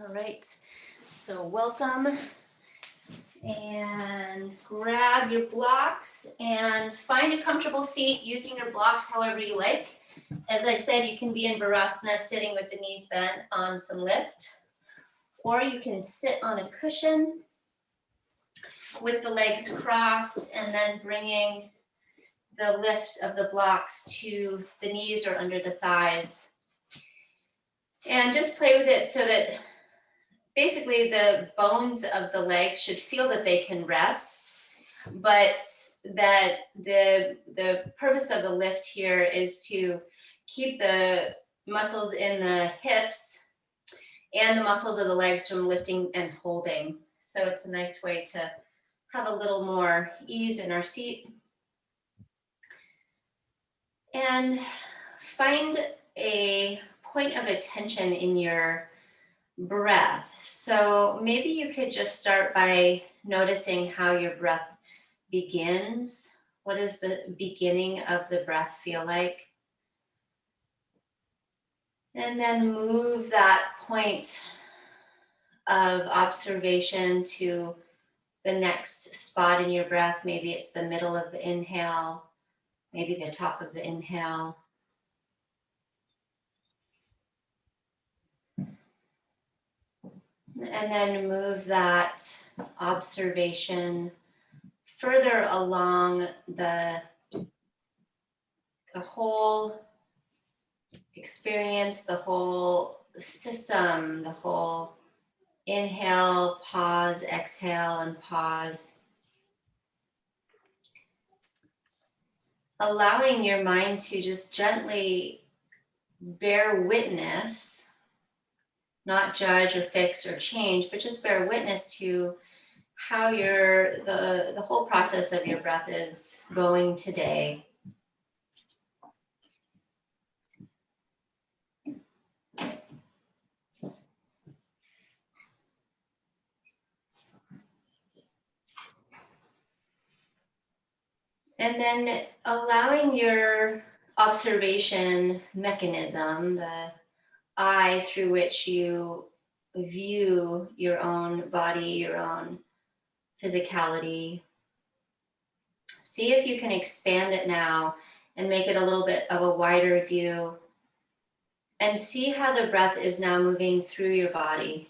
All right, so welcome, and grab your blocks and find a comfortable seat using your blocks however you like. As I said, you can be in Virasana sitting with the knees bent on some lift, or you can sit on a cushion with the legs crossed and then bringing the lift of the blocks to the knees or under the thighs. And just play with it so that basically the bones of the legs should feel that they can rest, but that the purpose of the lift here is to keep the muscles in the hips and the muscles of the legs from lifting and holding. So it's a nice way to have a little more ease in our seat. And find a point of attention in your breath. So maybe you could just start by noticing how your breath begins. What does the beginning of the breath feel like? And then move that point of observation to the next spot in your breath. Maybe it's the middle of the inhale, maybe the top of the inhale. And then move that observation further along the whole experience, the whole system, the whole inhale, pause, exhale, and pause. Allowing your mind to just gently bear witness, not judge or fix or change, but just bear witness to how the whole process of your breath is going today. And then allowing your observation mechanism, the eye through which you view your own body, your own physicality. See if you can expand it now and make it a little bit of a wider view. And see how the breath is now moving through your body.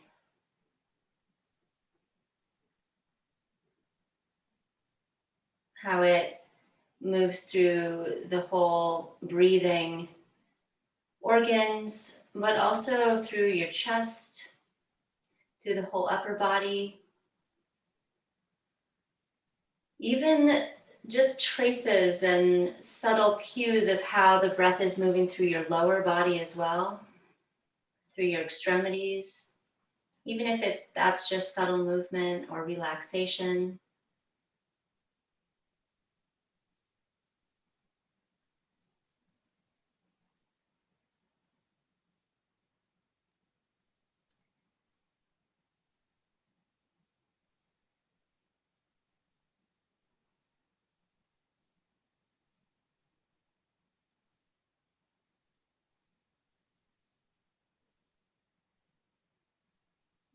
How it moves through the whole breathing organs, but also through your chest, through the whole upper body. Even just traces and subtle cues of how the breath is moving through your lower body as well, through your extremities, even if that's just subtle movement or relaxation.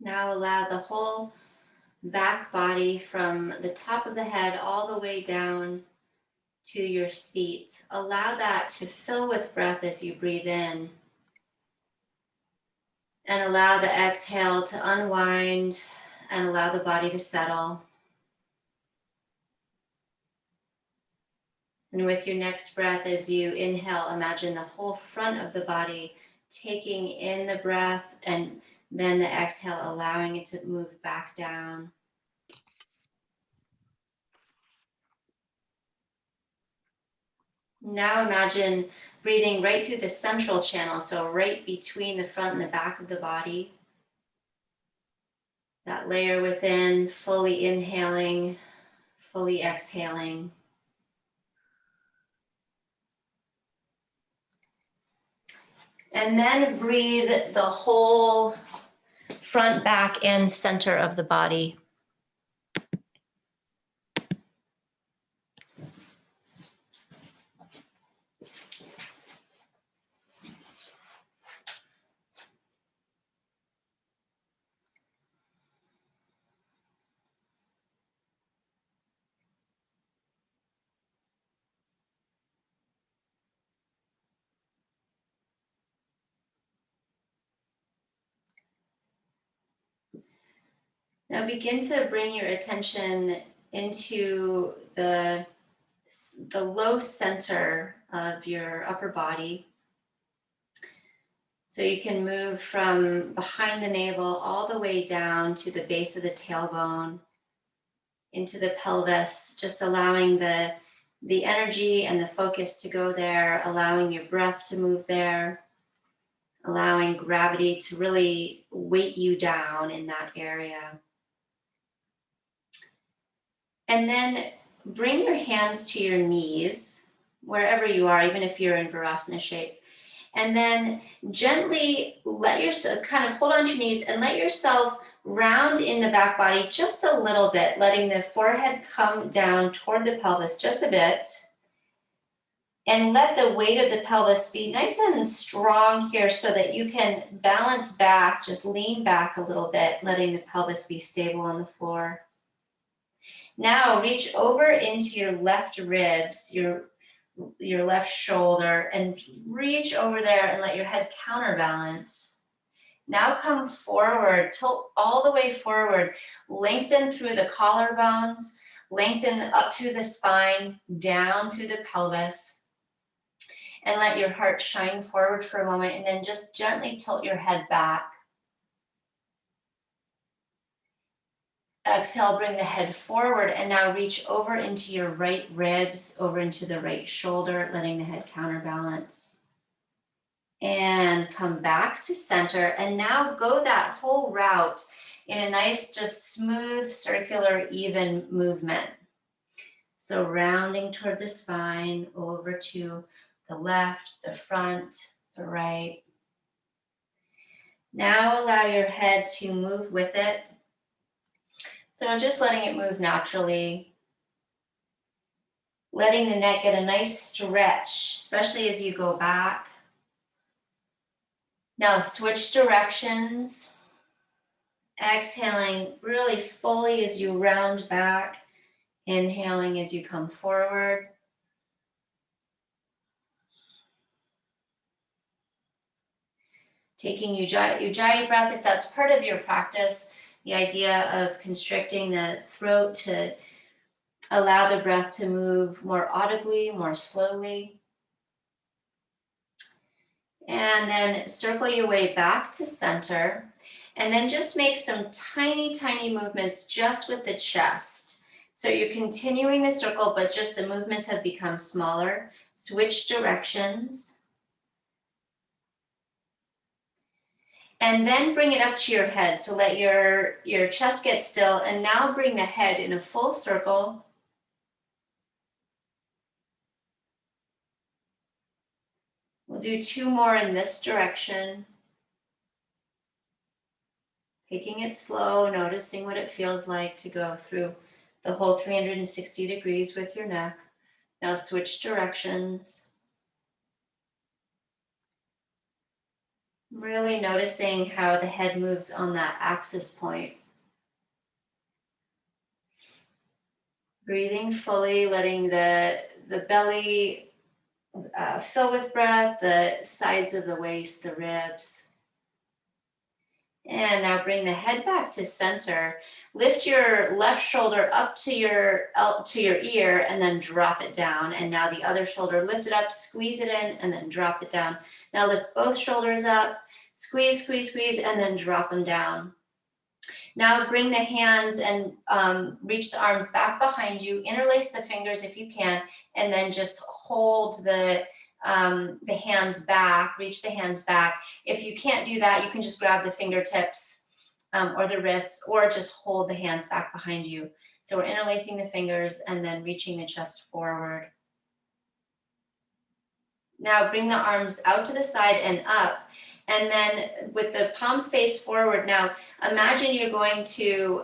Now allow the whole back body from the top of the head all the way down to your seat. Allow that to fill with breath as you breathe in. And allow the exhale to unwind and allow the body to settle. And with your next breath, as you inhale, imagine the whole front of the body taking in the breath and then the exhale, allowing it to move back down. Now imagine breathing right through the central channel, so right between the front and the back of the body. That layer within, fully inhaling, fully exhaling. And then breathe the whole front, back, and center of the body. Now begin to bring your attention into the low center of your upper body. So you can move from behind the navel all the way down to the base of the tailbone, into the pelvis, just allowing the energy and the focus to go there, allowing your breath to move there, allowing gravity to really weight you down in that area. And then bring your hands to your knees, wherever you are, even if you're in Virasana shape. And then gently let yourself kind of hold on to your knees and let yourself round in the back body just a little bit, letting the forehead come down toward the pelvis just a bit. And let the weight of the pelvis be nice and strong here so that you can balance back, just lean back a little bit, letting the pelvis be stable on the floor. Now reach over into your left ribs, your left shoulder, and reach over there and let your head counterbalance. Now come forward, tilt all the way forward, lengthen through the collarbones, lengthen up through the spine, down through the pelvis, and let your heart shine forward for a moment, and then just gently tilt your head back. Exhale, bring the head forward, and now reach over into your right ribs, over into the right shoulder, letting the head counterbalance. And come back to center, and now go that whole route in a nice, just smooth, circular, even movement. So rounding toward the spine, over to the left, the front, the right. Now allow your head to move with it. So I'm just letting it move naturally. Letting the neck get a nice stretch, especially as you go back. Now switch directions. Exhaling really fully as you round back. Inhaling as you come forward. Taking Ujjayi breath, if that's part of your practice, the idea of constricting the throat to allow the breath to move more audibly, more slowly. And then circle your way back to center. And then just make some tiny, tiny movements just with the chest. So you're continuing the circle, but just the movements have become smaller. Switch directions. And then bring it up to your head. So let your chest get still. And now bring the head in a full circle. We'll do 2 more in this direction. Taking it slow, noticing what it feels like to go through the whole 360 degrees with your neck. Now switch directions. Really noticing how the head moves on that axis point. Breathing fully, letting the belly fill with breath, the sides of the waist, the ribs. And now bring the head back to center. Lift your left shoulder up to your ear and then drop it down. And now the other shoulder, lift it up, squeeze it in, and then drop it down. Now lift both shoulders up, squeeze, squeeze, squeeze, and then drop them down. Now bring the hands and reach the arms back behind you. Interlace the fingers if you can, and then just hold the hands back, reach the hands back. If you can't do that, you can just grab the fingertips or the wrists, or just hold the hands back behind you. So we're interlacing the fingers and then reaching the chest forward. Now bring the arms out to the side and up. And then with the palms face forward, now imagine you're going to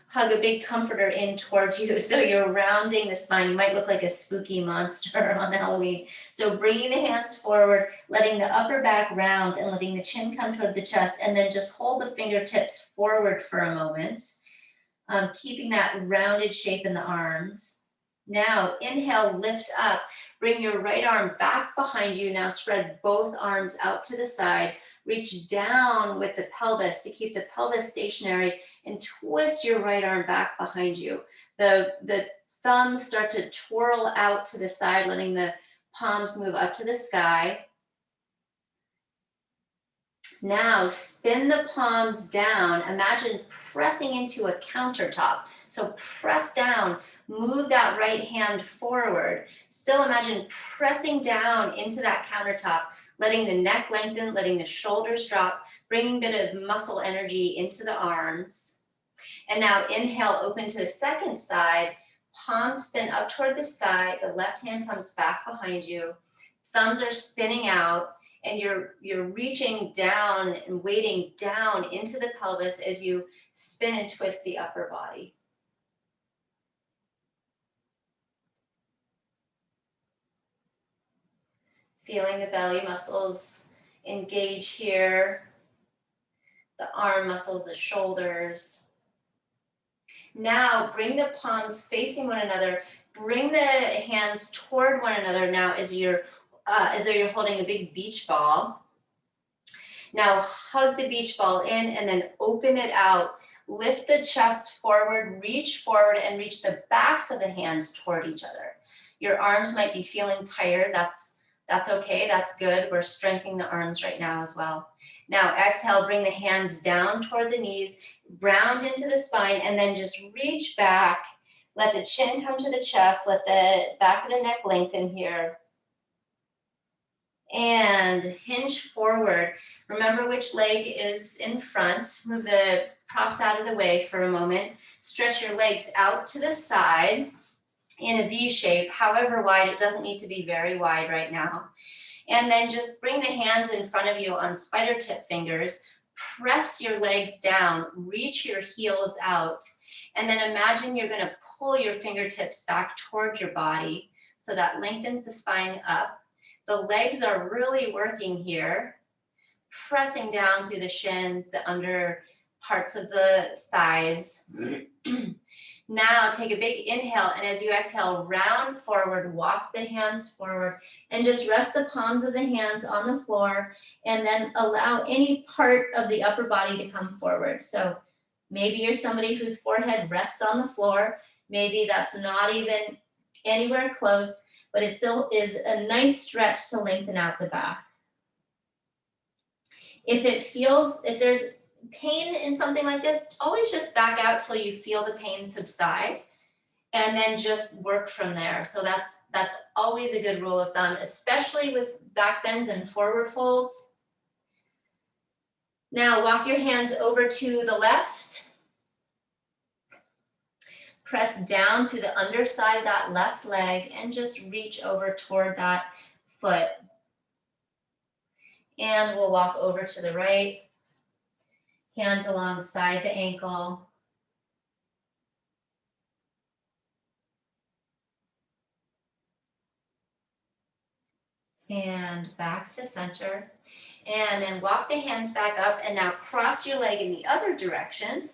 hug a big comforter in towards you. So you're rounding the spine. You might look like a spooky monster on Halloween. So bringing the hands forward, letting the upper back round and letting the chin come toward the chest, and then just hold the fingertips forward for a moment, keeping that rounded shape in the arms. Now inhale, lift up, bring your right arm back behind you. Now spread both arms out to the side. Reach down with the pelvis to keep the pelvis stationary and twist your right arm back behind you. The thumbs start to twirl out to the side, letting the palms move up to the sky. Now spin the palms down. Imagine pressing into a countertop. So press down, move that right hand forward. Still imagine pressing down into that countertop, letting the neck lengthen, letting the shoulders drop, bringing a bit of muscle energy into the arms. And now inhale, open to the second side. Palms spin up toward the sky. The left hand comes back behind you. Thumbs are spinning out. And you're reaching down and weighting down into the pelvis as you spin and twist the upper body. Feeling the belly muscles engage here, the arm muscles, the shoulders. Now bring the palms facing one another. Bring the hands toward one another now as though you're holding a big beach ball. Now hug the beach ball in and then open it out. Lift the chest forward, reach forward and reach the backs of the hands toward each other. Your arms might be feeling tired. That's okay, that's good. We're strengthening the arms right now as well. Now exhale, bring the hands down toward the knees, round into the spine, and then just reach back. Let the chin come to the chest, let the back of the neck lengthen here. And hinge forward. Remember which leg is in front. Move the props out of the way for a moment. Stretch your legs out to the side in a V shape, however wide. It doesn't need to be very wide right now. And then just bring the hands in front of you on spider tip fingers. Press your legs down, reach your heels out, and then imagine you're going to pull your fingertips back toward your body so that lengthens the spine up. The legs are really working here, pressing down through the shins, the under parts of the thighs. Now take a big inhale, and as you exhale, round forward, walk the hands forward, and just rest the palms of the hands on the floor, and then allow any part of the upper body to come forward. So maybe you're somebody whose forehead rests on the floor. Maybe that's not even anywhere close, but it still is a nice stretch to lengthen out the back. If there's pain in something like this, always just back out till you feel the pain subside and then just work from there. So that's always a good rule of thumb, especially with back bends and forward folds. Now walk your hands over to the left. Press down through the underside of that left leg and just reach over toward that foot. And we'll walk over to the right. Hands alongside the ankle. And back to center. And then walk the hands back up and now cross your leg in the other direction.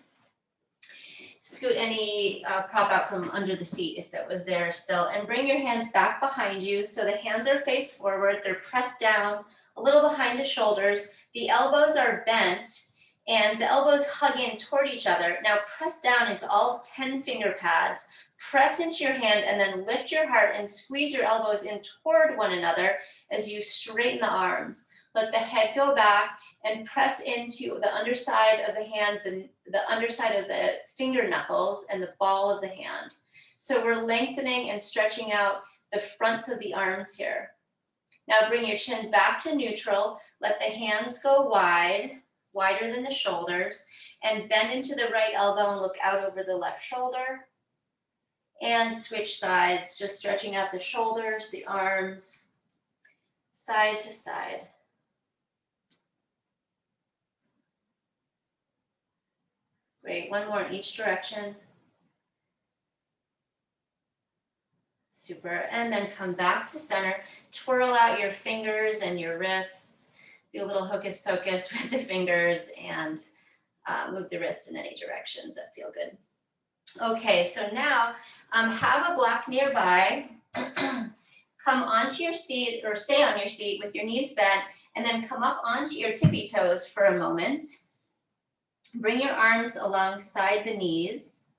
Scoot any prop out from under the seat if that was there still, and bring your hands back behind you so the hands are face forward. They're pressed down a little behind the shoulders. The elbows are bent and the elbows hug in toward each other. Now press down into all 10 finger pads. Press into your hand and then lift your heart and squeeze your elbows in toward one another as you straighten the arms. Let the head go back and press into the underside of the hand, the underside of the finger knuckles and the ball of the hand. So we're lengthening and stretching out the fronts of the arms here. Now bring your chin back to neutral. Let the hands go wide, wider than the shoulders, and bend into the right elbow and look out over the left shoulder. And switch sides, just stretching out the shoulders, the arms, side to side. Great, one more in each direction. Super, and then come back to center. Twirl out your fingers and your wrists. Do a little hocus pocus with the fingers and move the wrists in any directions that feel good. Okay, so now have a block nearby. Come onto your seat or stay on your seat with your knees bent and then come up onto your tippy toes for a moment. Bring your arms alongside the knees,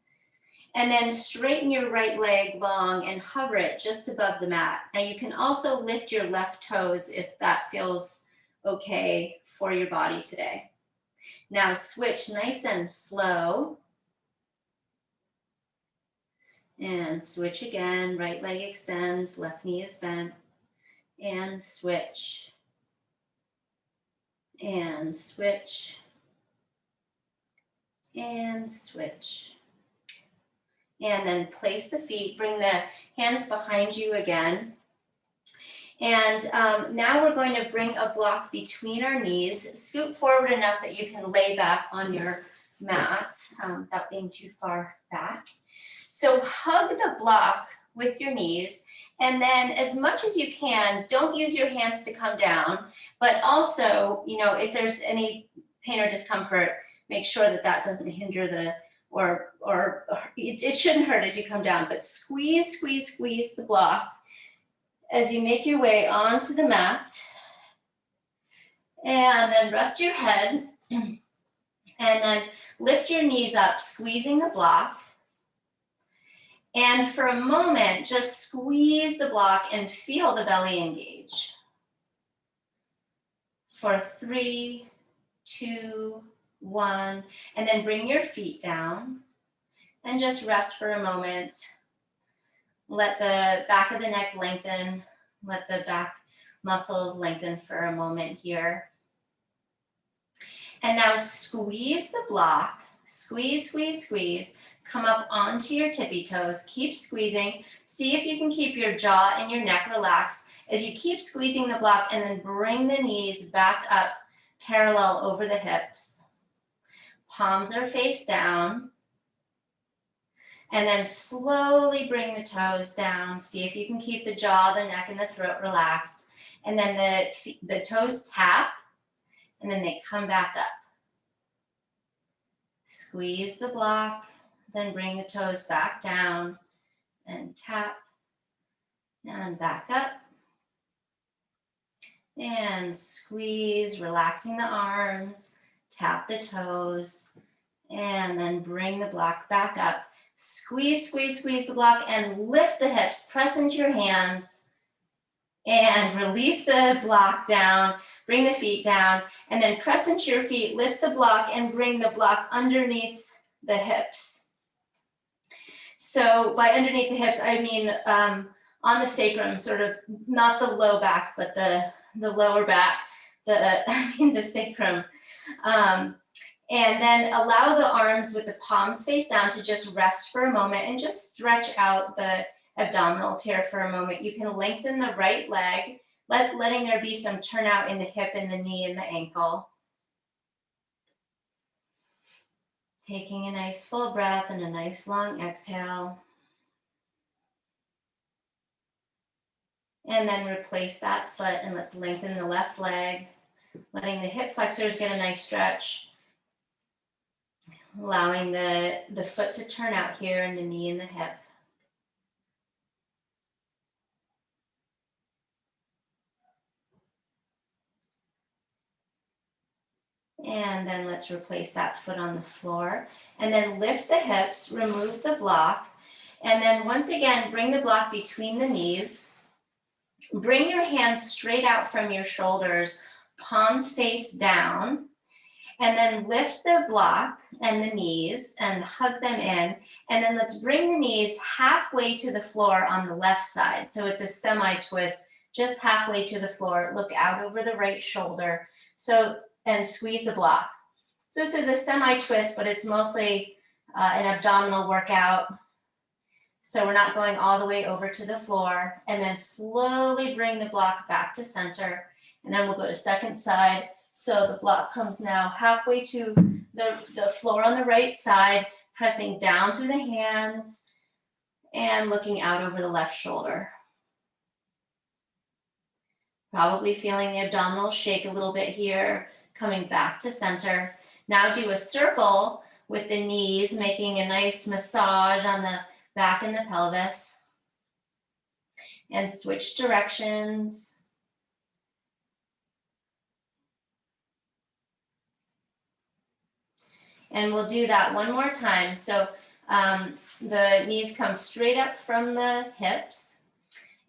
and then straighten your right leg long and hover it just above the mat. Now you can also lift your left toes if that feels okay for your body today. Now switch nice and slow. And switch again, right leg extends, left knee is bent. And switch. And switch. And switch. And then place the feet, bring the hands behind you again. And now we're going to bring a block between our knees. Scoot forward enough that you can lay back on your mat without being too far back. So hug the block with your knees, and then as much as you can, don't use your hands to come down, but also, you know, if there's any pain or discomfort, make sure that that doesn't hinder the, or it shouldn't hurt as you come down, but squeeze, squeeze, squeeze the block as you make your way onto the mat. And then rest your head, and then lift your knees up, squeezing the block. And for a moment, just squeeze the block and feel the belly engage. For 3, 2, 1, and then bring your feet down and just rest for a moment. Let the back of the neck lengthen. Let the back muscles lengthen for a moment here. And now squeeze the block. Squeeze, squeeze, squeeze. Come up onto your tippy toes. Keep squeezing. See if you can keep your jaw and your neck relaxed as you keep squeezing the block, and then bring the knees back up parallel over the hips. Palms are face down. And then slowly bring the toes down. See if you can keep the jaw, the neck, and the throat relaxed. And then the toes tap, and then they come back up. Squeeze the block, then bring the toes back down and tap, and back up. And squeeze, relaxing the arms, tap the toes, and then bring the block back up. Squeeze, squeeze, squeeze the block and lift the hips, press into your hands and release the block down, bring the feet down, and then press into your feet, lift the block and bring the block underneath the hips. So by underneath the hips, I mean on the sacrum, sort of not the low back, but the lower back, the sacrum. And then allow the arms with the palms face down to just rest for a moment and just stretch out the abdominals here for a moment. You can lengthen the right leg, letting there be some turnout in the hip and the knee and the ankle. Taking a nice full breath and a nice long exhale. And then replace that foot and let's lengthen the left leg, letting the hip flexors get a nice stretch. Allowing the foot to turn out here and the knee and the hip. And then let's replace that foot on the floor. And then lift the hips, remove the block. And then once again, bring the block between the knees. Bring your hands straight out from your shoulders, palm face down. And then lift the block and the knees and hug them in. And then let's bring the knees halfway to the floor on the left side. So it's a semi-twist, just halfway to the floor. Look out over the right shoulder. And squeeze the block. So this is a semi-twist, but it's mostly an abdominal workout. So we're not going all the way over to the floor. And then slowly bring the block back to center. And then we'll go to second side. So the block comes now halfway to the floor on the right side, pressing down through the hands and looking out over the left shoulder. Probably feeling the abdominals shake a little bit here, coming back to center. Now do a circle with the knees, making a nice massage on the back and the pelvis. And switch directions. And we'll do that one more time. So the knees come straight up from the hips.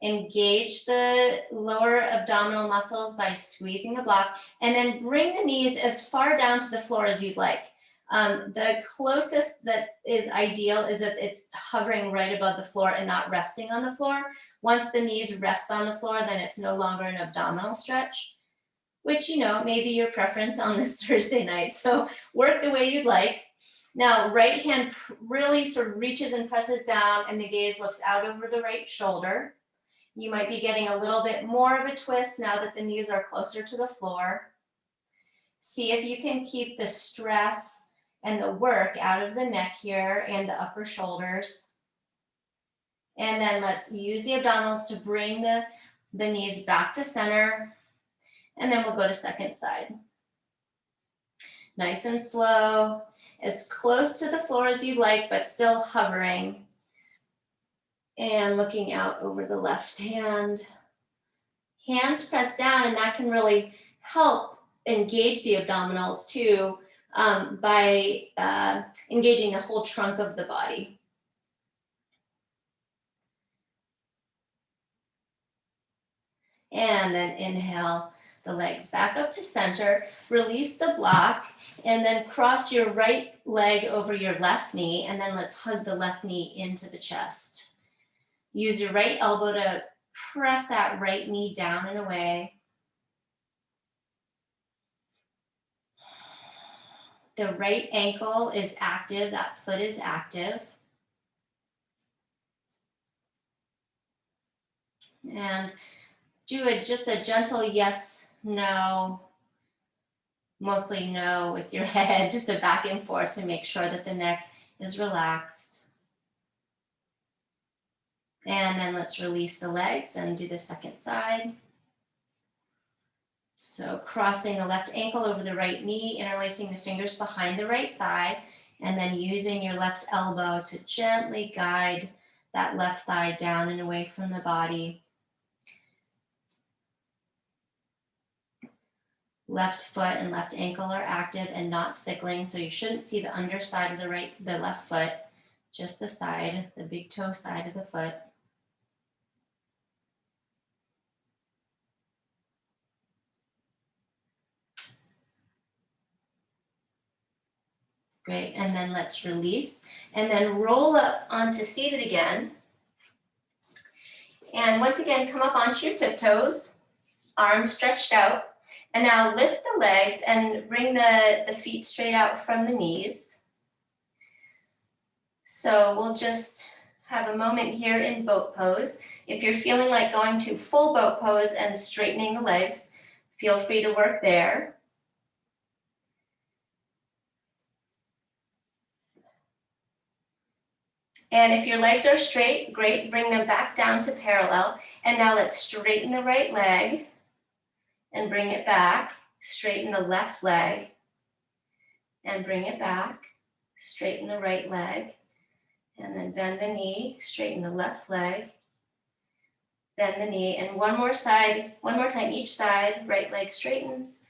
Engage the lower abdominal muscles by squeezing the block, and then bring the knees as far down to the floor as you'd like. The closest that is ideal is if it's hovering right above the floor and not resting on the floor. Once the knees rest on the floor, then it's no longer an abdominal stretch, which, you know, may be your preference on this Thursday night. So work the way you'd like. Now, right hand really sort of reaches and presses down, and the gaze looks out over the right shoulder. You might be getting a little bit more of a twist now that the knees are closer to the floor. See if you can keep the stress and the work out of the neck here and the upper shoulders. And then let's use the abdominals to bring the knees back to center. And then we'll go to second side. Nice and slow, as close to the floor as you'd like, but still hovering. And looking out over the left hand. Hands pressed down, and that can really help engage the abdominals too, by engaging the whole trunk of the body. And then inhale the legs back up to center, release the block, and then cross your right leg over your left knee, and then let's hug the left knee into the chest. Use your right elbow to press that right knee down and away. The right ankle is active, that foot is active. And do just a gentle yes, no, mostly no with your head, just a back and forth to make sure that the neck is relaxed. And then let's release the legs and do the second side. So crossing the left ankle over the right knee, interlacing the fingers behind the right thigh, and then using your left elbow to gently guide that left thigh down and away from the body. Left foot and left ankle are active and not sickling, so you shouldn't see the underside of the left foot, just the side, the big toe side of the foot. Great, and then let's release, and then roll up onto seated again. And once again, come up onto your tiptoes, arms stretched out. And now lift the legs and bring the feet straight out from the knees. So we'll just have a moment here in boat pose. If you're feeling like going to full boat pose and straightening the legs, feel free to work there. And if your legs are straight, great, bring them back down to parallel. And now let's straighten the right leg and bring it back. Straighten the left leg and bring it back. Straighten the right leg and then bend the knee, straighten the left leg, bend the knee, and one more time each side. Right leg straightens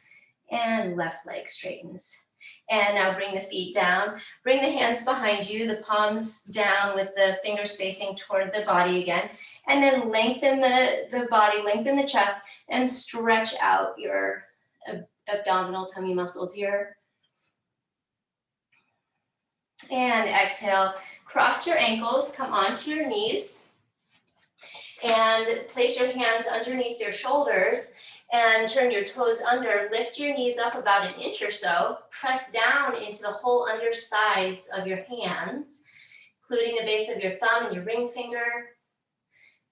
and left leg straightens. And now bring the feet down. Bring the hands behind you, the palms down with the fingers facing toward the body again. And then lengthen the body, lengthen the chest, and stretch out your abdominal tummy muscles here. And exhale, cross your ankles, come onto your knees, and place your hands underneath your shoulders. And turn your toes under, lift your knees up about an inch or so, press down into the whole undersides of your hands, including the base of your thumb and your ring finger.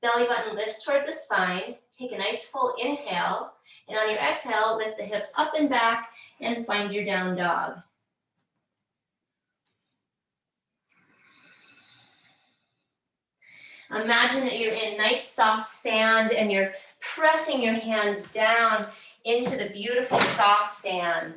Belly button lifts toward the spine. Take a nice full inhale, and on your exhale, lift the hips up and back and find your down dog. Imagine that you're in nice soft sand and you're pressing your hands down into the beautiful soft sand.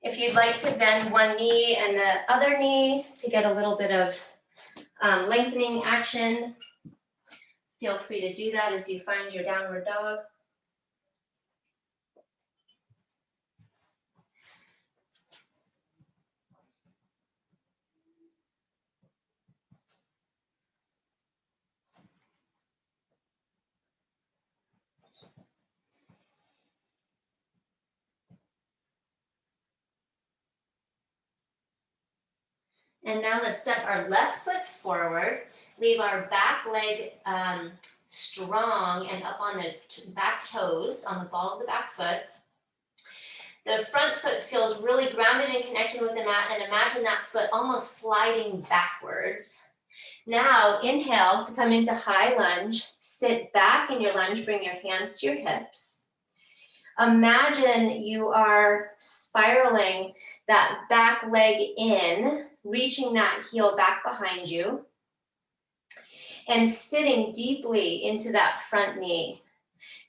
If you'd like to bend one knee and the other knee to get a little bit of lengthening action, Feel free to do that as you find your downward dog. And now let's step our left foot forward, leave our back leg strong and up on the back toes, on the ball of the back foot. The front foot feels really grounded and connected with the mat, and imagine that foot almost sliding backwards. Now inhale to come into high lunge, sit back in your lunge, bring your hands to your hips. Imagine you are spiraling that back leg in, reaching that heel back behind you, and sitting deeply into that front knee.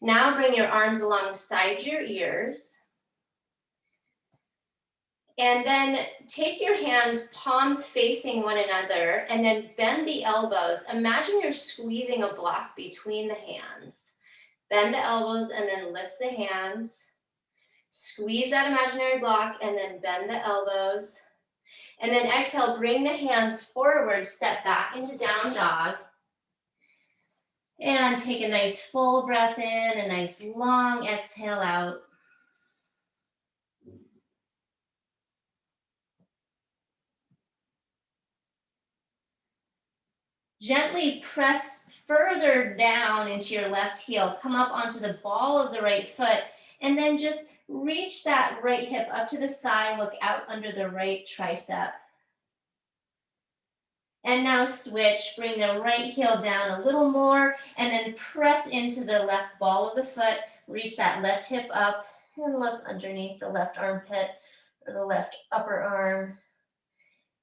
Now bring your arms alongside your ears. And then take your hands, palms facing one another, and then bend the elbows. Imagine you're squeezing a block between the hands. Bend the elbows and then lift the hands. Squeeze that imaginary block and then bend the elbows. And then exhale, bring the hands forward, step back into down dog. And take a nice full breath in, a nice long exhale out. Gently press further down into your left heel. Come up onto the ball of the right foot, and then just reach that right hip up to the sky. Look out under the right tricep. And now switch, bring the right heel down a little more, and then press into the left ball of the foot. Reach that left hip up, and look underneath the left armpit or the left upper arm.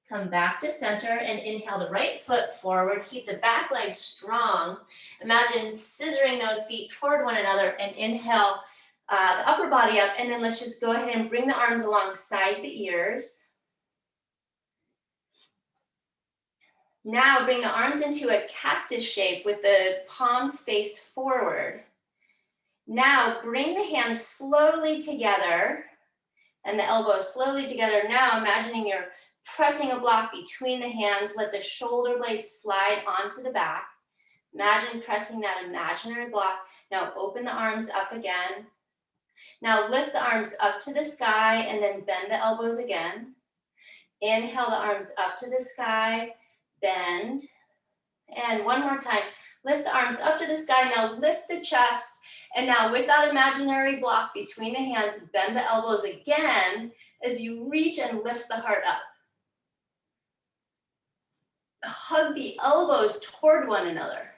Come back to center and inhale the right foot forward. Keep the back leg strong. Imagine scissoring those feet toward one another and inhale the upper body up. And then let's just go ahead and bring the arms alongside the ears. Now bring the arms into a cactus shape with the palms face forward. Now bring the hands slowly together and the elbows slowly together. Now imagining you're pressing a block between the hands. Let the shoulder blades slide onto the back. Imagine pressing that imaginary block. Now open the arms up again. Now lift the arms up to the sky and then bend the elbows again. Inhale the arms up to the sky, bend. And one more time, lift the arms up to the sky. Now lift the chest. And now with that imaginary block between the hands, bend the elbows again as you reach and lift the heart up. Hug the elbows toward one another.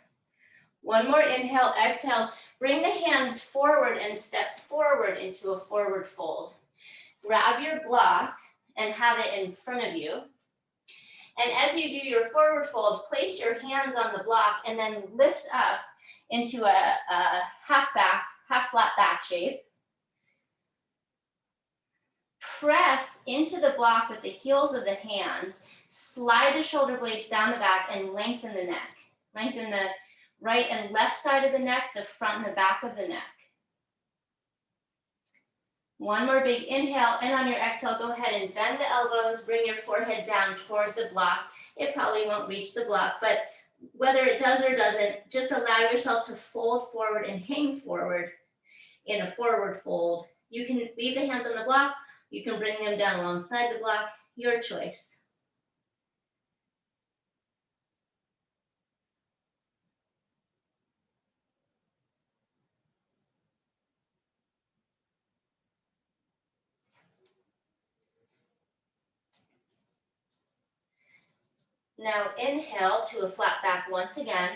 One more inhale, exhale. Bring the hands forward and step forward into a forward fold. Grab your block and have it in front of you. And as you do your forward fold, place your hands on the block and then lift up into a half flat back shape. Press into the block with the heels of the hands. Slide the shoulder blades down the back and lengthen the neck. Lengthen the right and left side of the neck, the front and the back of the neck. One more big inhale, and on your exhale, go ahead and bend the elbows, bring your forehead down toward the block. It probably won't reach the block, but whether it does or doesn't, just allow yourself to fold forward and hang forward in a forward fold. You can leave the hands on the block, you can bring them down alongside the block, your choice. Now inhale to a flat back once again.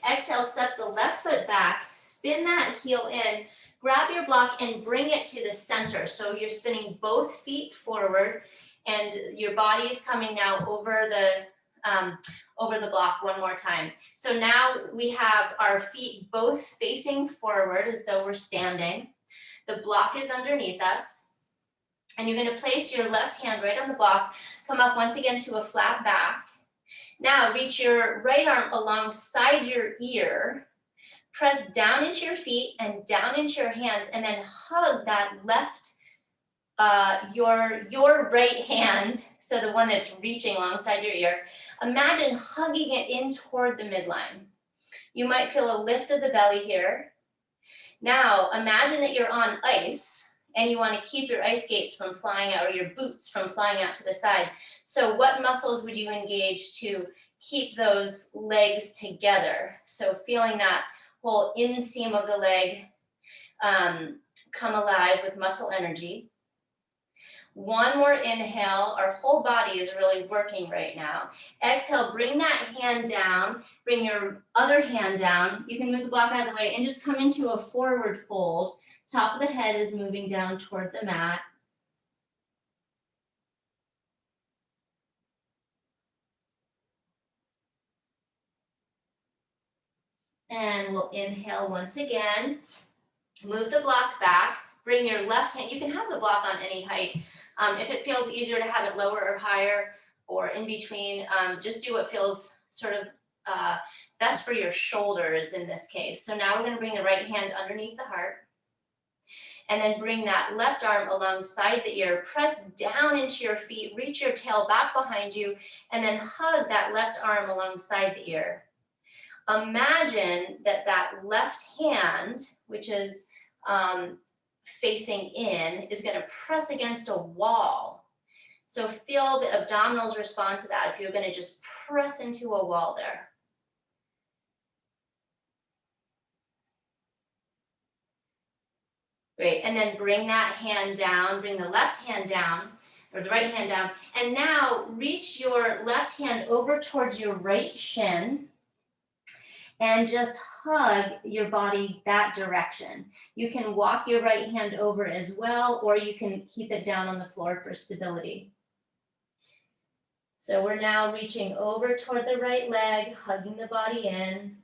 Exhale, step the left foot back, spin that heel in, grab your block and bring it to the center. So you're spinning both feet forward and your body is coming now over the block one more time. So now we have our feet both facing forward as though we're standing. The block is underneath us. And you're going to place your left hand right on the block, come up once again to a flat back. Now reach your right arm alongside your ear Press down into your feet and down into your hands, and then hug that left, your right hand, so the one that's reaching alongside your ear. Imagine hugging it in toward the midline. You might feel a lift of the belly here. Now, imagine that you're on ice and you want to keep your ice skates from flying out, or your boots from flying out to the side. So what muscles would you engage to keep those legs together? So feeling that whole inseam of the leg come alive with muscle energy. One more inhale, our whole body is really working right now. Exhale, bring that hand down, bring your other hand down. You can move the block out of the way and just come into a forward fold. Top of the head is moving down toward the mat. And we'll inhale once again. Move the block back. Bring your left hand, you can have the block on any height. If it feels easier to have it lower or higher or in between, just do what feels sort of best for your shoulders in this case. So now we're going to bring the right hand underneath the heart. And then bring that left arm alongside the ear. Press down into your feet, reach your tail back behind you, and then hug that left arm alongside the ear. Imagine that that left hand, which is facing in, is going to press against a wall. So feel the abdominals respond to that if you're going to just press into a wall there. Great, and then bring that hand down, bring the left hand down, or the right hand down, and now reach your left hand over towards your right shin, and just hug your body that direction. You can walk your right hand over as well, or you can keep it down on the floor for stability. So we're now reaching over toward the right leg, hugging the body in.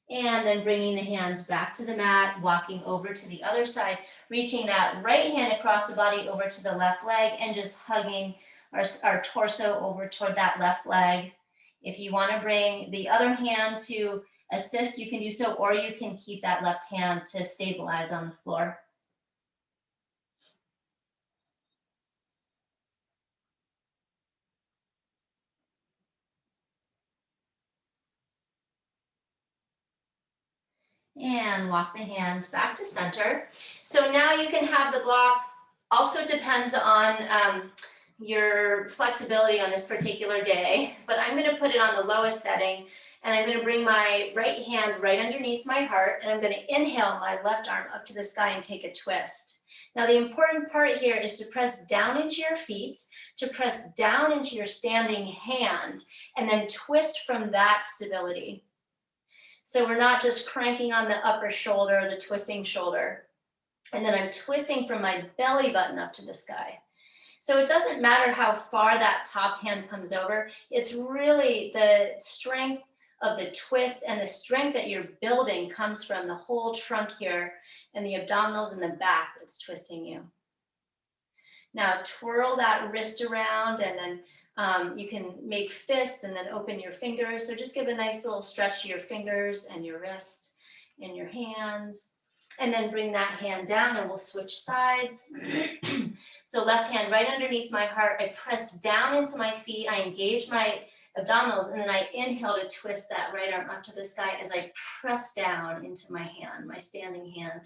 And then bringing the hands back to the mat, walking over to the other side, reaching that right hand across the body over to the left leg, and just hugging our torso over toward that left leg. If you want to bring the other hand to assist, you can do so, or you can keep that left hand to stabilize on the floor. And walk the hands back to center. So now you can have the block. Also depends on your flexibility on this particular day, but I'm going to put it on the lowest setting, and I'm going to bring my right hand right underneath my heart, and I'm going to inhale my left arm up to the sky and take a twist. Now the important part here is to press down into your feet, to press down into your standing hand, and then twist from that stability. So we're not just cranking on the upper shoulder, the twisting shoulder, and then I'm twisting from my belly button up to the sky. So it doesn't matter how far that top hand comes over, it's really the strength of the twist, and the strength that you're building comes from the whole trunk here and the abdominals in the back that's twisting you. Now twirl that wrist around, and then you can make fists and then open your fingers. So just give a nice little stretch to your fingers and your wrist and your hands. And then bring that hand down, and we'll switch sides. So left hand right underneath my heart. I press down into my feet. I engage my abdominals, and then I inhale to twist that right arm up to the sky as I press down into my hand, my standing hand.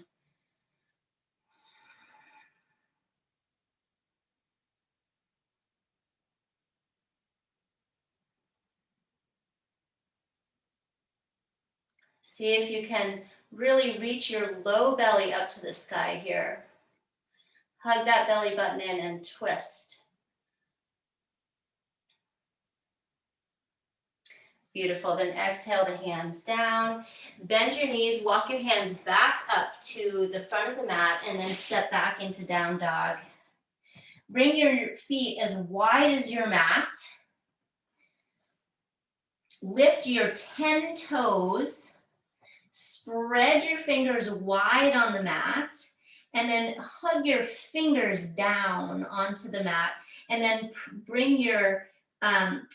See if you can really reach your low belly up to the sky here. Hug that belly button in and twist. Beautiful. Then exhale the hands down. Bend your knees, walk your hands back up to the front of the mat, and then step back into down dog. Bring your feet as wide as your mat. Lift your 10 toes. Spread your fingers wide on the mat, and then hug your fingers down onto the mat, and then bring your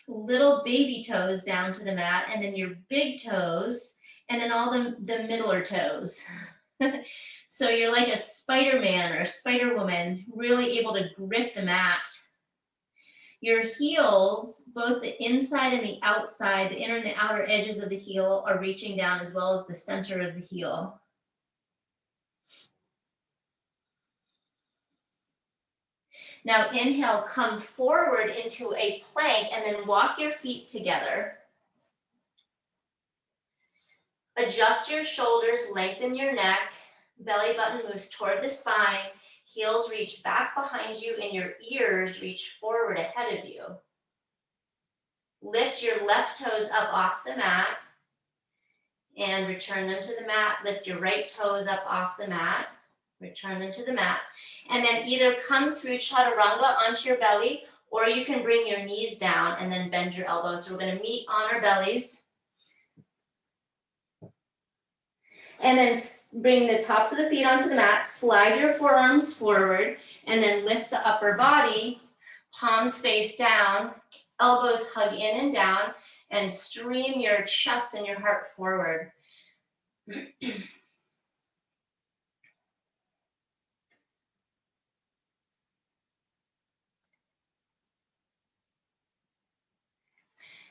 little baby toes down to the mat, and then your big toes, and then all the middler toes. So you're like a Spider-Man or a Spider-Woman, really able to grip the mat. Your heels, both the inside and the outside, the inner and the outer edges of the heel are reaching down, as well as the center of the heel. Now inhale, come forward into a plank, and then walk your feet together. Adjust your shoulders, lengthen your neck, belly button moves toward the spine, heels reach back behind you, and your ears reach forward ahead of you. Lift your left toes up off the mat and return them to the mat. Lift your right toes up off the mat, return them to the mat. And then either come through chaturanga onto your belly, or you can bring your knees down and then bend your elbows. So we're going to meet on our bellies. And then bring the tops of the feet onto the mat, slide your forearms forward, and then lift the upper body, palms face down, elbows hug in and down, and stream your chest and your heart forward.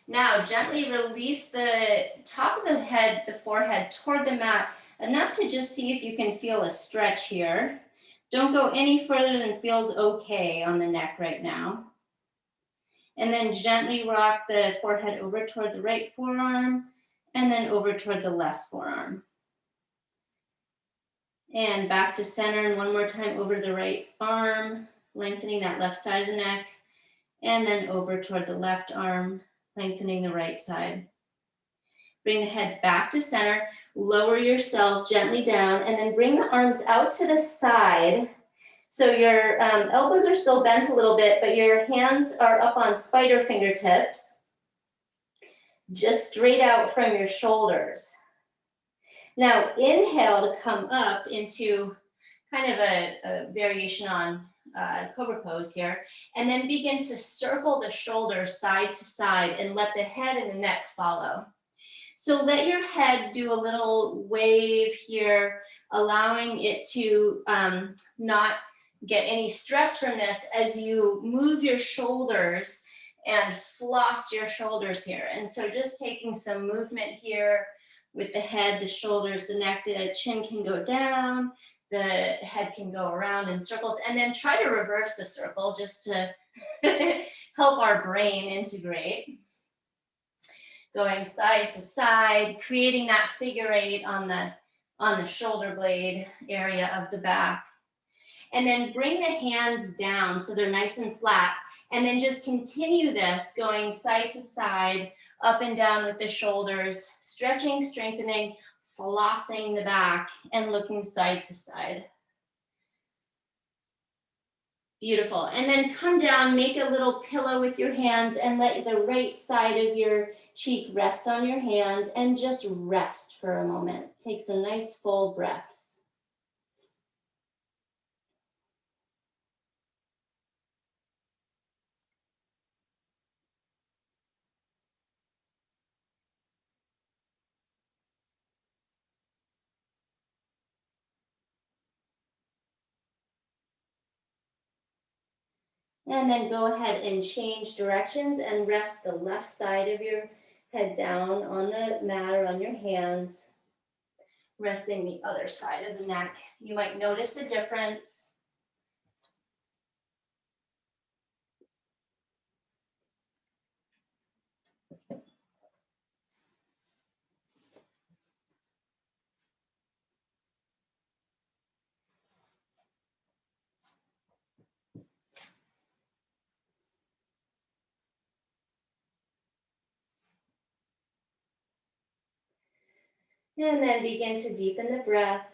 Now gently release the top of the head, the forehead toward the mat, enough to just see if you can feel a stretch here. Don't go any further than feels okay on the neck right now. And then gently rock the forehead over toward the right forearm, and then over toward the left forearm. And back to center, and one more time over the right arm, lengthening that left side of the neck, and then over toward the left arm, lengthening the right side. Bring the head back to center, lower yourself gently down, and then bring the arms out to the side. So your elbows are still bent a little bit, but your hands are up on spider fingertips, just straight out from your shoulders. Now inhale to come up into kind of a variation on Cobra Pose here, and then begin to circle the shoulders side to side and let the head and the neck follow. So let your head do a little wave here, allowing it to not get any stress from this as you move your shoulders and floss your shoulders here. And so just taking some movement here with the head, the shoulders, the neck, the chin can go down, the head can go around in circles, and then try to reverse the circle just to help our brain integrate. Going side to side, creating that figure eight on the shoulder blade area of the back. And then bring the hands down so they're nice and flat. And then just continue this, going side to side, up and down with the shoulders, stretching, strengthening, flossing the back, and looking side to side. Beautiful. And then come down, make a little pillow with your hands, and let the right side of your cheek rest on your hands, and just rest for a moment. Take some nice full breaths. And then go ahead and change directions and rest the left side of your head down on the mat or on your hands, resting the other side of the neck. You might notice a difference. And then begin to deepen the breath.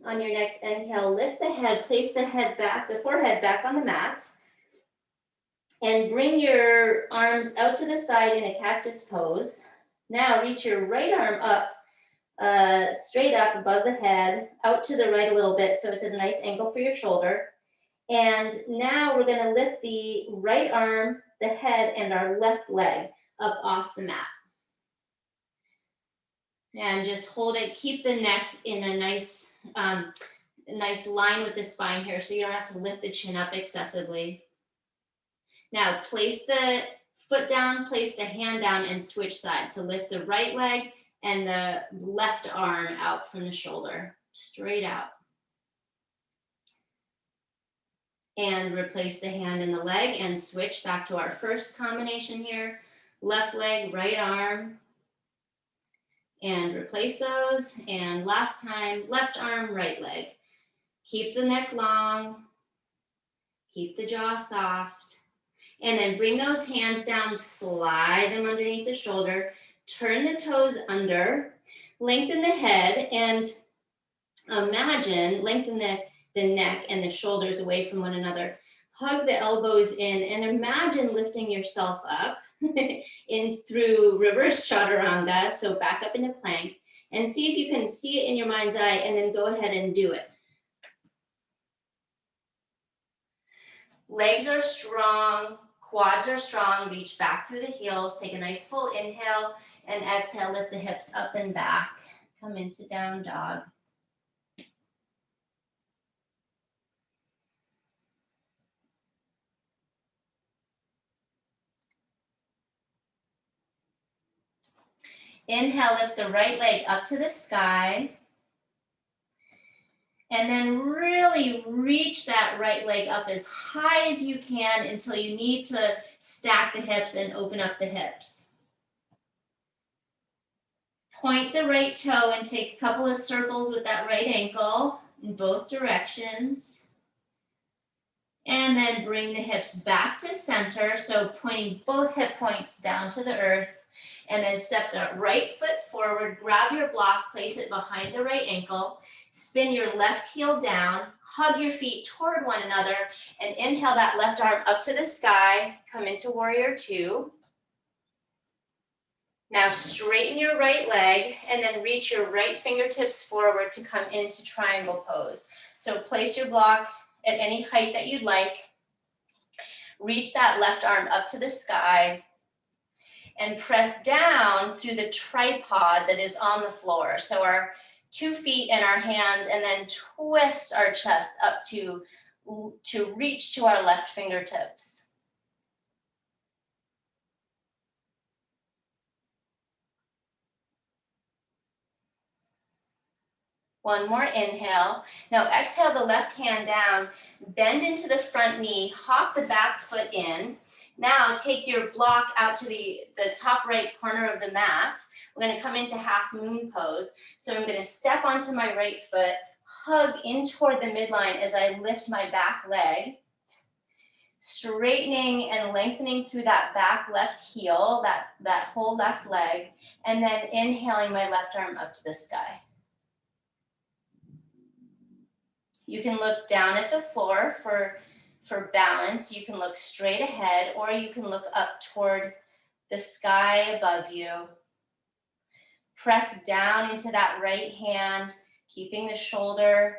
On your next inhale, lift the head, place the head back, the forehead back on the mat, and bring your arms out to the side in a cactus pose. Now reach your right arm up, straight up above the head, out to the right a little bit so it's at a nice angle for your shoulder. And now we're going to lift the right arm, the head and our left leg up off the mat. And just hold it, keep the neck in a nice line with the spine here so you don't have to lift the chin up excessively. Now place the foot down, place the hand down, and switch sides. So lift the right leg and the left arm out from the shoulder, straight out. And replace the hand and the leg and switch back to our first combination here. Left leg, right arm. And replace those. And last time, left arm, right leg. Keep the neck long. Keep the jaw soft. And then bring those hands down, slide them underneath the shoulder, turn the toes under, lengthen the head, and imagine, lengthen the neck and the shoulders away from one another. Hug the elbows in and imagine lifting yourself up in through reverse chaturanga, so back up into plank, and see if you can see it in your mind's eye, and then go ahead and do it. Legs are strong, quads are strong, reach back through the heels, take a nice full inhale, and exhale, lift the hips up and back. Come into down dog. Inhale, lift the right leg up to the sky. And then really reach that right leg up as high as you can until you need to stack the hips and open up the hips. Point the right toe and take a couple of circles with that right ankle in both directions. And then bring the hips back to center, so pointing both hip points down to the earth. And then step the right foot forward, grab your block, place it behind the right ankle, spin your left heel down, hug your feet toward one another, and inhale that left arm up to the sky, come into warrior two. Now straighten your right leg and then reach your right fingertips forward to come into triangle pose. So place your block at any height that you'd like. Reach that left arm up to the sky and press down through the tripod that is on the floor. So our 2 feet and our hands, and then twist our chest up to reach to our left fingertips. One more inhale. Now exhale the left hand down, bend into the front knee, hop the back foot in. Now take your block out to the top right corner of the mat. We're going to come into half moon pose. So I'm going to step onto my right foot, hug in toward the midline as I lift my back leg, straightening and lengthening through that back left heel, that whole left leg, and then inhaling my left arm up to the sky. You can look down at the floor for balance. You can look straight ahead, or you can look up toward the sky above you. Press down into that right hand, keeping the shoulder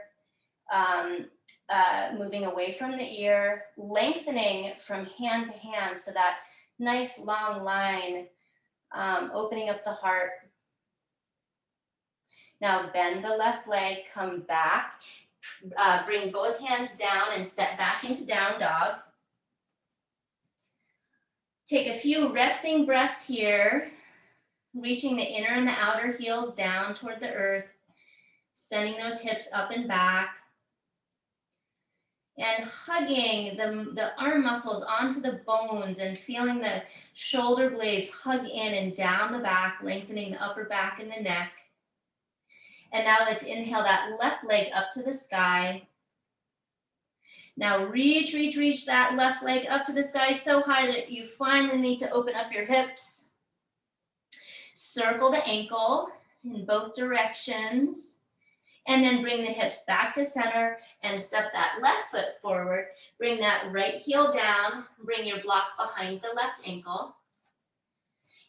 moving away from the ear, lengthening from hand to hand, so that nice long line, opening up the heart. Now bend the left leg, come back. Bring both hands down and step back into down dog. Take a few resting breaths here, reaching the inner and the outer heels down toward the earth, sending those hips up and back, and hugging the arm muscles onto the bones and feeling the shoulder blades hug in and down the back, lengthening the upper back and the neck. And now let's inhale that left leg up to the sky. Now reach that left leg up to the sky so high that you finally need to open up your hips. Circle the ankle in both directions. And then bring the hips back to center and step that left foot forward. Bring that right heel down. Bring your block behind the left ankle.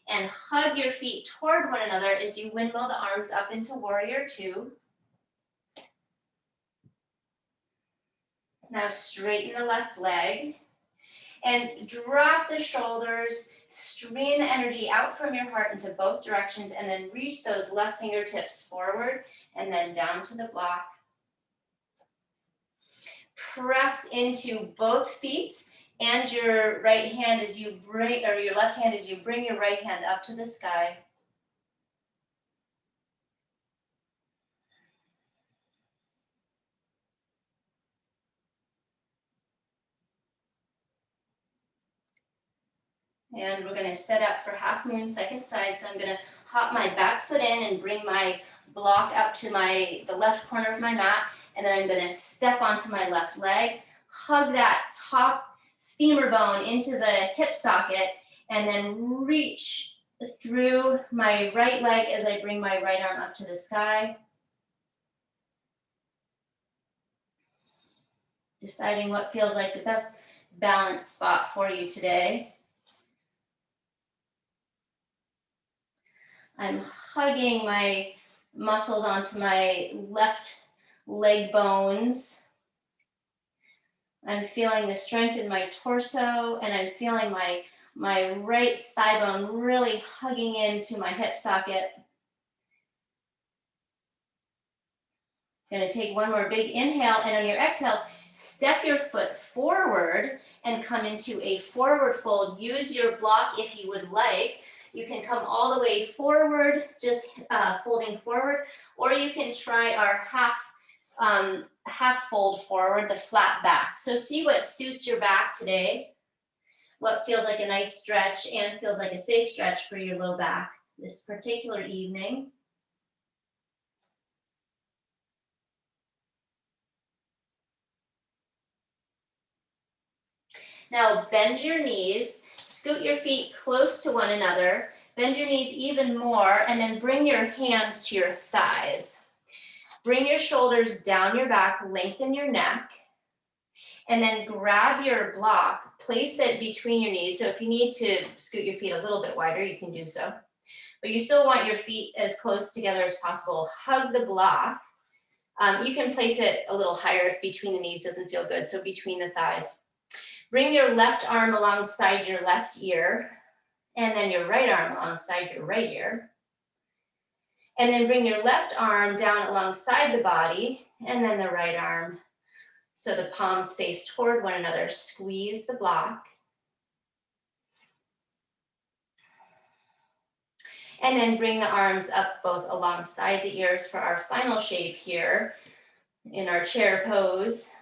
And hug your feet toward one another as you windmill the arms up into warrior two. Now straighten the left leg And drop the shoulders, stream the energy out from your heart into both directions, and then reach those left fingertips forward and then down to the block. Press into both feet and your right hand as you bring, or your left hand as you bring your right hand up to the sky. And we're going to set up for half moon, second side. So I'm going to hop my back foot in and bring my block up to the left corner of my mat. And then I'm going to step onto my left leg, hug that top femur bone into the hip socket, and then reach through my right leg as I bring my right arm up to the sky. Deciding what feels like the best balance spot for you today. I'm hugging my muscles onto my left leg bones. I'm feeling the strength in my torso, and I'm feeling my right thigh bone really hugging into my hip socket. Gonna take one more big inhale, and on your exhale, step your foot forward and come into a forward fold. Use your block if you would like. You can come all the way forward, just folding forward, or you can try our half fold forward, the flat back. So see what suits your back today, what feels like a nice stretch and feels like a safe stretch for your low back this particular evening. Now bend your knees, scoot your feet close to one another, bend your knees even more, and then bring your hands to your thighs. Bring your shoulders down your back, lengthen your neck, and then grab your block, place it between your knees. So if you need to scoot your feet a little bit wider, you can do so. But you still want your feet as close together as possible. Hug the block. You can place it a little higher if between the knees doesn't feel good, so between the thighs. Bring your left arm alongside your left ear, and then your right arm alongside your right ear. And then bring your left arm down alongside the body, and then the right arm. So the palms face toward one another. Squeeze the block. And then bring the arms up both alongside the ears for our final shape here in our chair pose.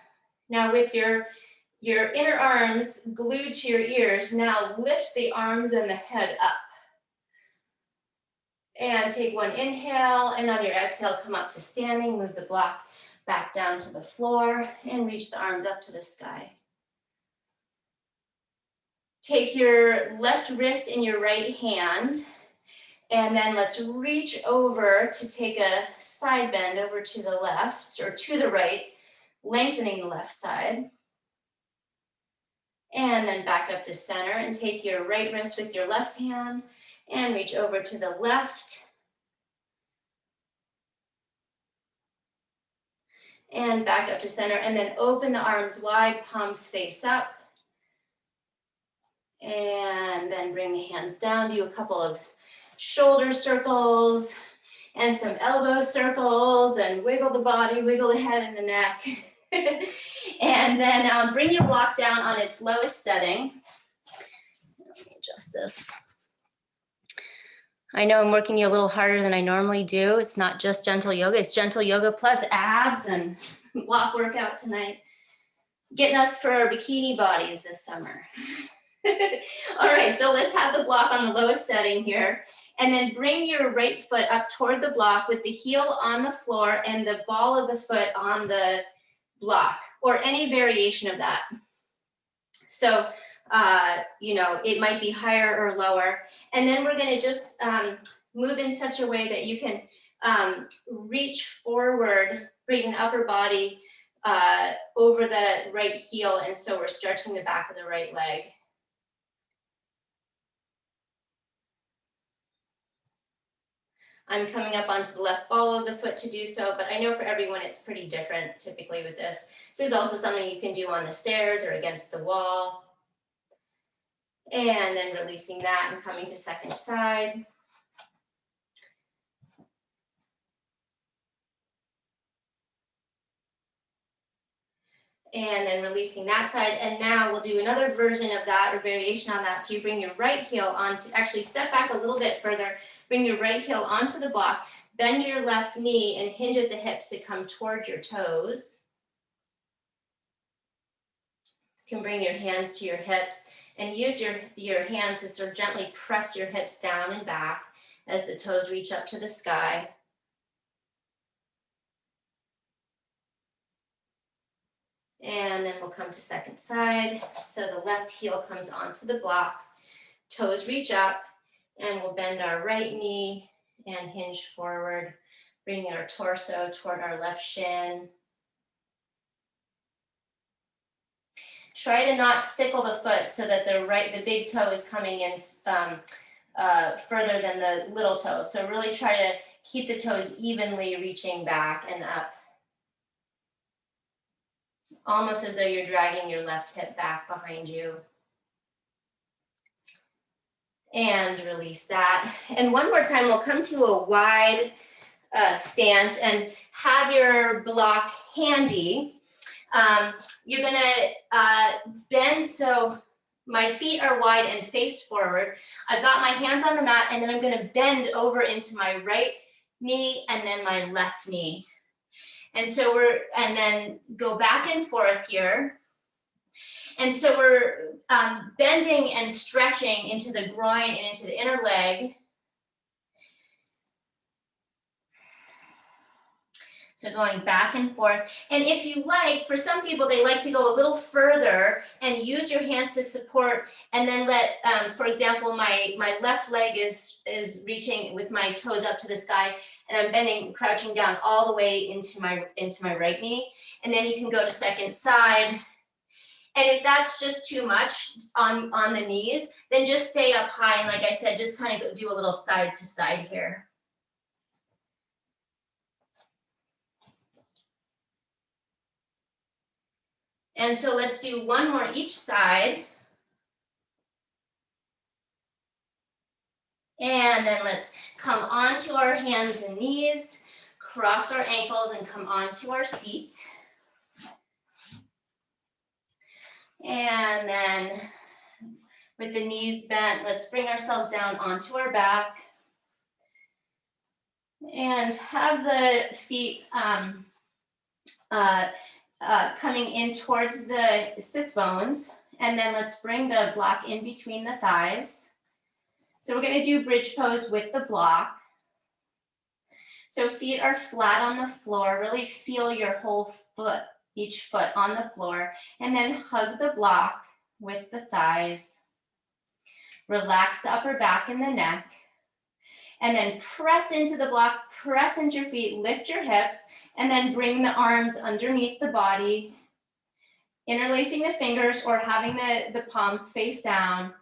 Now with your inner arms glued to your ears, now lift the arms and the head up. And take one inhale, and on your exhale, come up to standing, move the block back down to the floor, and reach the arms up to the sky. Take your left wrist in your right hand, and then let's reach over to take a side bend over to the left, or to the right, lengthening the left side. And then back up to center, and take your right wrist with your left hand, and reach over to the left. And back up to center, and then open the arms wide, palms face up. And then bring the hands down, do a couple of shoulder circles and some elbow circles, and wiggle the body, wiggle the head and the neck. And then bring your block down on its lowest setting. Let me adjust this. I know I'm working you a little harder than I normally do. It's not just gentle yoga, it's gentle yoga plus abs and block workout tonight. Getting us for our bikini bodies this summer. All right, so let's have the block on the lowest setting here. And then bring your right foot up toward the block with the heel on the floor and the ball of the foot on the block, or any variation of that. So, it might be higher or lower. And then we're gonna just move in such a way that you can reach forward, bring the upper body over the right heel. And so we're stretching the back of the right leg. I'm coming up onto the left ball of the foot to do so, but I know for everyone it's pretty different typically with this. This is also something you can do on the stairs or against the wall. And then releasing that and coming to second side. And then releasing that side. And now we'll do another version of that or variation on that. So you bring your right heel onto, actually step back a little bit further, bring your right heel onto the block, bend your left knee and hinge at the hips to come toward your toes. You can bring your hands to your hips and use your hands to sort of gently press your hips down and back as the toes reach up to the sky. And then we'll come to second side. So the left heel comes onto the block, toes reach up, and we'll bend our right knee and hinge forward, bringing our torso toward our left shin. Try to not sickle the foot so that the big toe is coming in further than the little toe. So really try to keep the toes evenly reaching back and up. Almost as though you're dragging your left hip back behind you. And release that. And one more time, we'll come to a wide stance and have your block handy. You're gonna bend, so my feet are wide and face forward. I've got my hands on the mat, and then I'm gonna bend over into my right knee and then my left knee. And so and then go back and forth here. And so we're bending and stretching into the groin and into the inner leg. So going back and forth. And if you like, for some people, they like to go a little further and use your hands to support, and then let, for example, my left leg is reaching with my toes up to the sky, and I'm bending, crouching down all the way into my right knee. And then you can go to second side. And if that's just too much on the knees, then just stay up high. And like I said, just kind of do a little side to side here. And so let's do one more each side. And then let's come onto our hands and knees, cross our ankles and come onto our seat. And then with the knees bent, let's bring ourselves down onto our back. And have the feet coming in towards the sits bones. And then let's bring the block in between the thighs. So we're going to do bridge pose with the block. So feet are flat on the floor. Really feel your whole foot, each foot on the floor. And then hug the block with the thighs. Relax the upper back and the neck. And then press into the block, press into your feet, lift your hips, and then bring the arms underneath the body, interlacing the fingers or having the palms face down,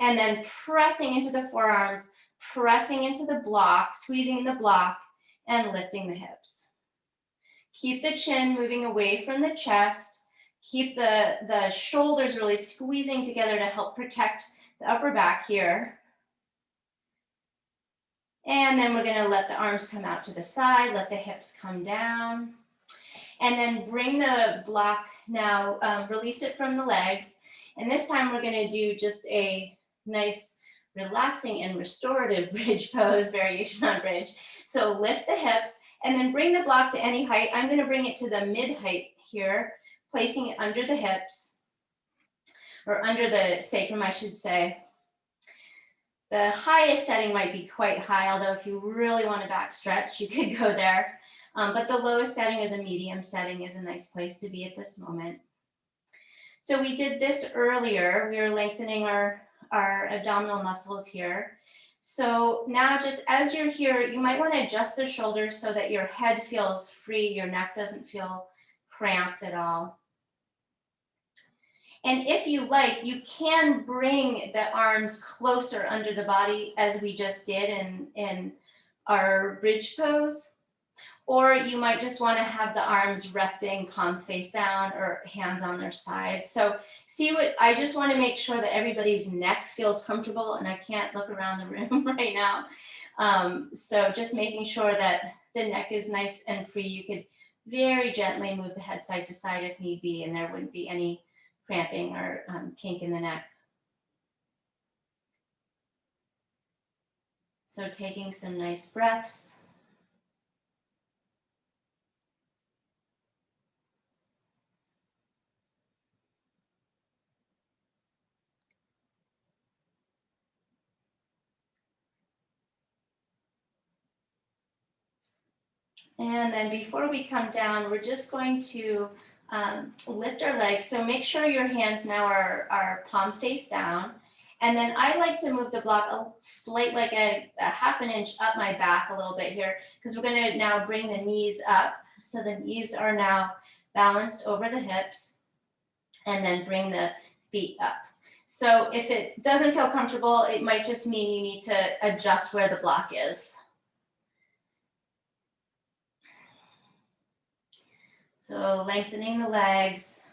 and then pressing into the forearms, pressing into the block, squeezing in the block, and lifting the hips. Keep the chin moving away from the chest. Keep the shoulders really squeezing together to help protect the upper back here. And then we're going to let the arms come out to the side, let the hips come down. And then bring the block now, release it from the legs. And this time we're going to do just a nice relaxing and restorative bridge pose, variation on bridge. So lift the hips and then bring the block to any height. I'm going to bring it to the mid height here, placing it under the hips, or under the sacrum, I should say. The highest setting might be quite high, although if you really want to back stretch, you could go there. But the lowest setting or the medium setting is a nice place to be at this moment. So we did this earlier. We were lengthening our abdominal muscles here. So now just as you're here, you might want to adjust the shoulders so that your head feels free, your neck doesn't feel cramped at all. And if you like, you can bring the arms closer under the body as we just did in our bridge pose. Or you might just want to have the arms resting, palms face down, or hands on their sides. So I just want to make sure that everybody's neck feels comfortable, and I can't look around the room right now. So just making sure that the neck is nice and free. You could very gently move the head side to side if need be, and there wouldn't be any cramping or kink in the neck. So taking some nice breaths. And then before we come down, we're just going to lift our legs. So make sure your hands now are palm face down. And then I like to move the block like a half an inch up my back a little bit here, because we're going to now bring the knees up. So the knees are now balanced over the hips, and then bring the feet up. So if it doesn't feel comfortable, it might just mean you need to adjust where the block is. So lengthening the legs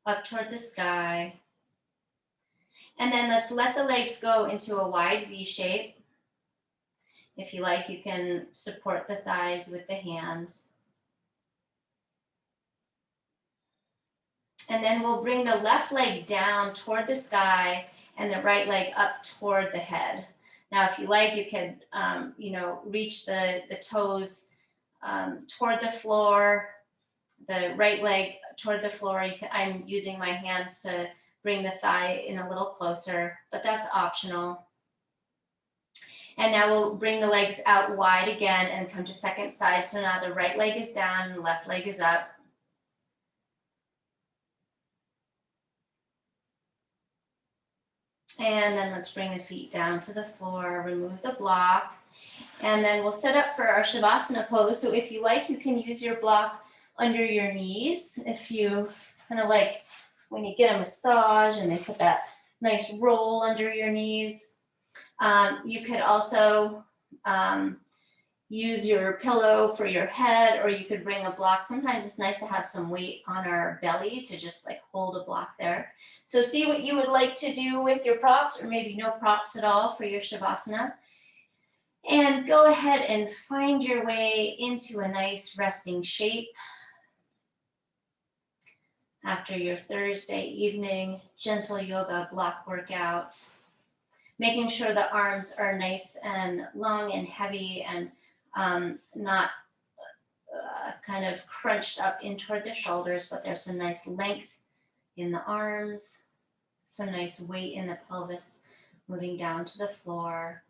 up toward the sky. And then let's let the legs go into a wide V shape. If you like, you can support the thighs with the hands. And then we'll bring the left leg down toward the sky and the right leg up toward the head. Now, if you like, you could, reach the toes toward the floor, the right leg toward the floor. I'm using my hands to bring the thigh in a little closer, but that's optional. And now we'll bring the legs out wide again and come to second side. So now the right leg is down and the left leg is up. And then let's bring the feet down to the floor, remove the block. And then we'll set up for our Shavasana pose. So if you like, you can use your block under your knees. If you kind of like when you get a massage and they put that nice roll under your knees. You could also use your pillow for your head, or you could bring a block. Sometimes it's nice to have some weight on our belly to just like hold a block there. So see what you would like to do with your props, or maybe no props at all for your Shavasana. And go ahead and find your way into a nice resting shape after your Thursday evening gentle yoga block workout. Making sure the arms are nice and long and heavy and not kind of crunched up in toward the shoulders, but there's some nice length in the arms, some nice weight in the pelvis moving down to the floor,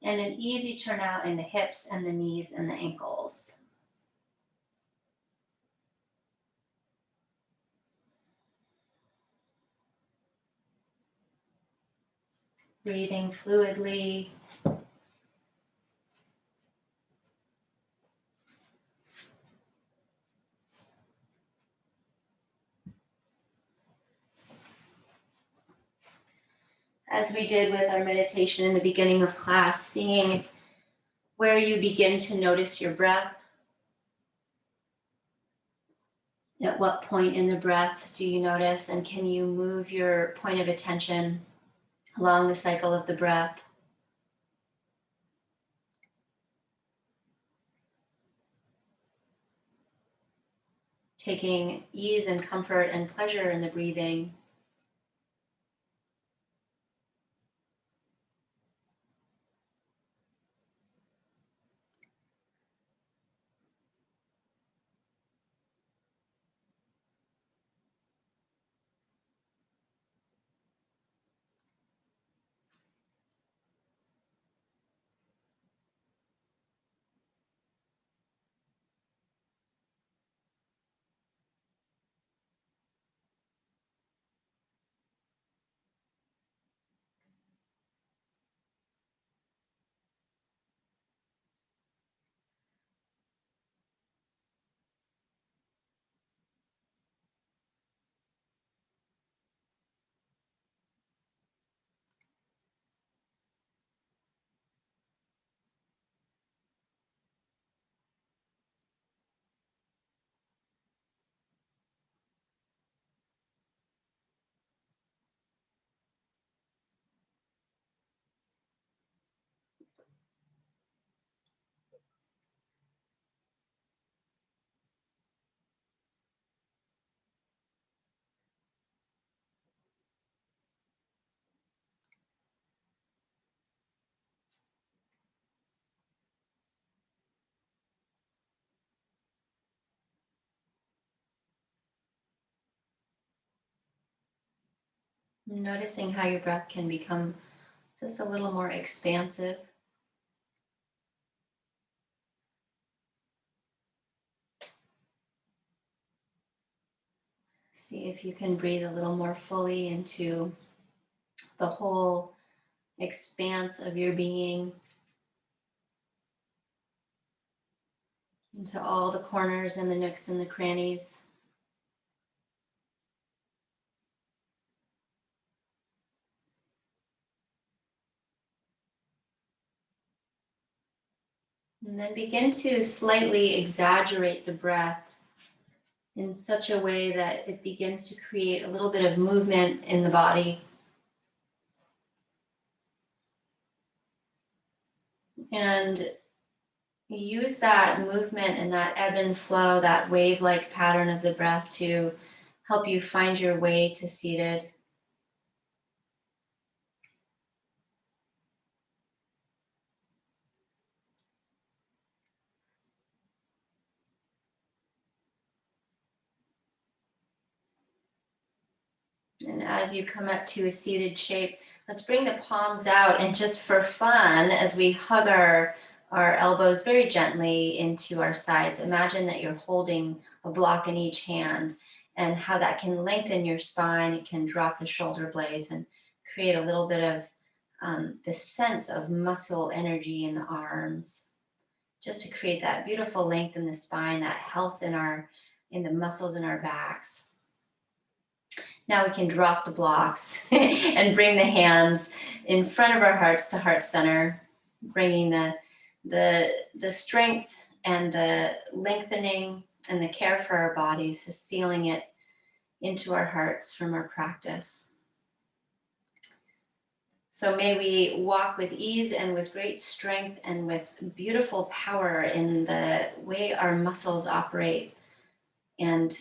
and an easy turnout in the hips and the knees and the ankles. Breathing fluidly. As we did with our meditation in the beginning of class, seeing where you begin to notice your breath. At what point in the breath do you notice, and can you move your point of attention along the cycle of the breath? Taking ease and comfort and pleasure in the breathing. Noticing how your breath can become just a little more expansive. See if you can breathe a little more fully into the whole expanse of your being, into all the corners and the nooks and the crannies. And then begin to slightly exaggerate the breath in such a way that it begins to create a little bit of movement in the body. And use that movement and that ebb and flow, that wave-like pattern of the breath to help you find your way to seated. And as you come up to a seated shape, let's bring the palms out, and just for fun, as we hug our elbows very gently into our sides, imagine that you're holding a block in each hand, and how that can lengthen your spine. It can drop the shoulder blades and create a little bit of this sense of muscle energy in the arms, just to create that beautiful length in the spine, that health in the muscles in our backs. Now we can drop the blocks and bring the hands in front of our hearts to heart center, bringing the strength and the lengthening and the care for our bodies, is sealing it into our hearts from our practice. So may we walk with ease and with great strength and with beautiful power in the way our muscles operate, and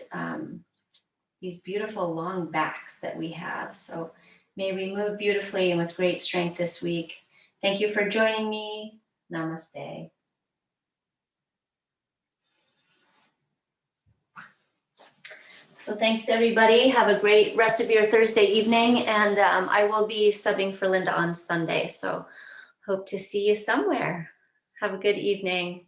these beautiful long backs that we have. So may we move beautifully and with great strength this week. Thank you for joining me. Namaste. So thanks everybody. Have a great rest of your Thursday evening. And I will be subbing for Linda on Sunday. So hope to see you somewhere. Have a good evening.